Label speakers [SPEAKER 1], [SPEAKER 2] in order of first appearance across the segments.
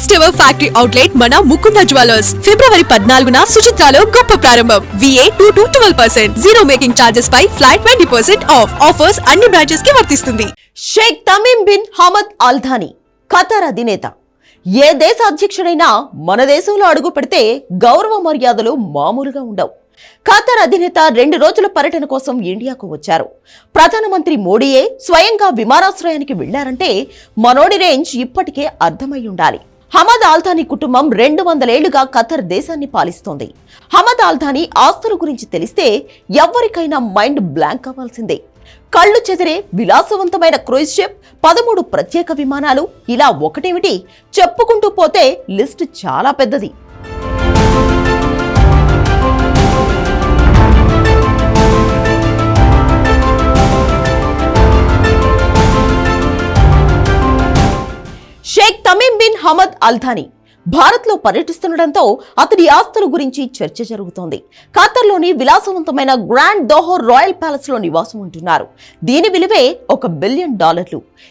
[SPEAKER 1] First ever factory outlet మన Mukunda jewellers ఫిబ్రవరి 14న సుచిత్రాలో గొప్ప ప్రారంభం. VA 2-12%, జీరో మేకింగ్ చార్జెస్ పై ఫ్లాట్ 20% ఆఫ్. ఆఫర్స్ అన్ని బ్రాంచెస్ కి వర్తిస్తుంది.
[SPEAKER 2] Sheikh Tamim bin Hamad Al Thani Qatar అధినేత. ఏ దేశ అధ్యక్షుడైనా మన దేశంలో అడుగు పెడితే గౌరవ మర్యాదలు మామూలుగా ఉండవు. ఖతార్ అధినేత 2 రోజుల పర్యటన కోసం ఇండియాకు వచ్చారు. ప్రధానమంత్రి మోడీయే స్వయంగా విమానాశ్రయానికి వెళ్లారంటే మనోడి రేంజ్ ఇప్పటికే అర్థమై ఉండాలి. హమద్ అల్ థానీ కుటుంబం 200 ఏళ్లుగా ఖతార్ దేశాన్ని పాలిస్తోంది. హమద్ అల్ థానీ ఆస్తుల గురించి తెలిస్తే ఎవరికైనా మైండ్ బ్లాంక్ అవ్వాల్సిందే. కళ్ళు చెదిరే విలాసవంతమైన క్రూయిజ్ షిప్, 13 ప్రత్యేక విమానాలు, ఇలా ఒకటేమిటి చెప్పుకుంటూ పోతే లిస్ట్ చాలా పెద్దది. Sheikh Tamim bin Hamad Al Thani Bharat లో పర్యటిస్తుండటంతో అతడి ఆస్తుల గురించి చర్చ జరుగుతోంది. ఖతార్లోని విలాసవంతమైన గ్రాండ్ దోహర్ రాయల్ ప్యాలెస్ లో నివాసం ఉంటున్నారు. దీని విలువే $1 బిలియన్.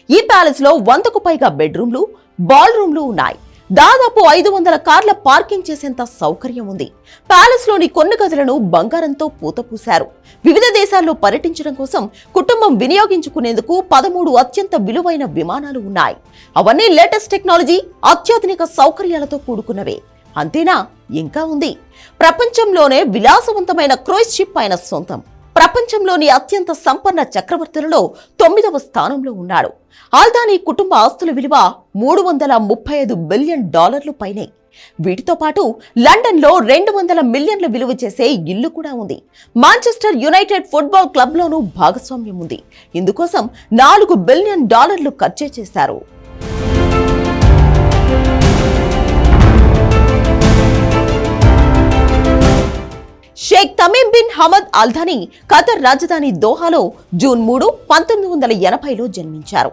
[SPEAKER 2] ఈ ప్యాలెస్ లో 100కు పైగా బెడ్రూమ్లు, బాల్ రూమ్లు ఉన్నాయి. దాదాపు 500 కార్ల పార్కింగ్ చేసేంత సౌకర్యం ఉంది. ప్యాలెస్ లోని కొన్ని గదులను బంగారంతో పూత పూశారు. వివిధ దేశాల్లో పర్యటించడం కోసం కుటుంబం వినియోగించుకునేందుకు 13 అత్యంత విలువైన విమానాలు ఉన్నాయి. అవన్నీ లేటెస్ట్ టెక్నాలజీ, అత్యాధునిక సౌకర్యాలతో కూడుకున్నవే. అంతేనా, ఇంకా ఉంది. ప్రపంచంలోనే విలాసవంతమైన క్రూయిజ్ షిప్ ఆయన సొంతం. ప్రపంచంలోని అత్యంత సంపన్న చక్రవర్తులలో 9వ స్థానంలో ఉన్నాడు. అల్ థానీ కుటుంబ ఆస్తుల విలువ $335 బిలియన్ పైనే. వీటితో పాటు లండన్ లో 200 మిలియన్ల విలువ చేసే ఇల్లు కూడా ఉంది. మాంచెస్టర్ యునైటెడ్ ఫుట్బాల్ క్లబ్ లోనూ భాగస్వామ్యం ఉంది. ఇందుకోసం $4 బిలియన్ ఖర్చు చేశారు. Sheikh Tamim bin Hamad Al Thani Qatar రాజధాని దోహాలో జూన్ 3, 1980లో జన్మించారు.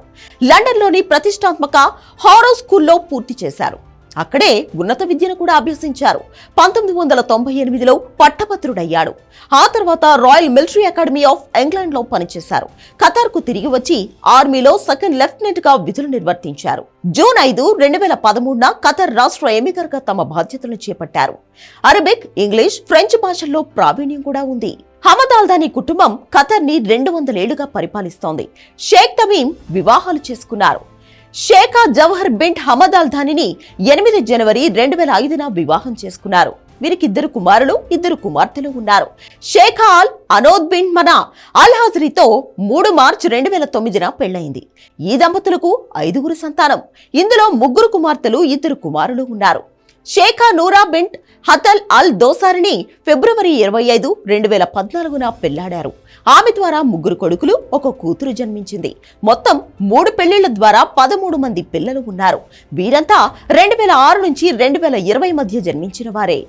[SPEAKER 2] లండన్లోని ప్రతిష్టాత్మక హారో స్కూల్లో పూర్తి చేశారు. అక్కడే ఉన్నత విద్యను కూడా అభ్యసించారు. 1998లో పట్టభద్రుడయ్యాడు. ఆ తర్వాత royal military academy of England లో పనిచేశారు. ఖతార్కు తిరిగి వచ్చి ఆర్మీలో సెకండ్ లెఫ్టినెంట్ గా విధులు నిర్వర్తించారు. జూన్ 5, 2013న ఖతార్ రాష్ట్ర ఎమిర్ గా తమ బాధ్యతలను చేపట్టారు. అరబిక్, ఇంగ్లీష్, ఫ్రెంచ్ భాషల్లో ప్రావీణ్యం కూడా ఉంది. హమద్ అల్ థానీ కుటుంబం ఖతార్ ని 200 ఏళ్లుగా పరిపాలిస్తోంది. షేక్ తమీమ్ వివాహాలు చేసుకున్నారు. షేఖా జవహర్ బిన్ హమద్ అల్ థానీని 8 జనవరి 2005న వివాహం చేసుకున్నారు. వీరికి 2 కుమారులు, 2 కుమార్తెలు ఉన్నారు. షేఖా అల్ అనోద్ బిన్ మనా అల్ హాజరీతో 3 మార్చి 2009న పెళ్లైంది. ఈ దంపతులకు 5గురు సంతానం. ఇందులో 3 కుమార్తెలు, 2 కుమారులు ఉన్నారు. షేఖా నూరా బిన్ హతల్ అల్ దోసారిని ఫిబ్రవరి 25, 2014న పెళ్లాడారు. ఆమె ద్వారా 3 కొడుకులు, 1 కూతురు జన్మించింది. మొత్తం 3 పెళ్లిళ్ల ద్వారా 13 మంది పిల్లలు ఉన్నారు. వీరంతా 2006 నుంచి 2020 మధ్య జన్మించిన వారే.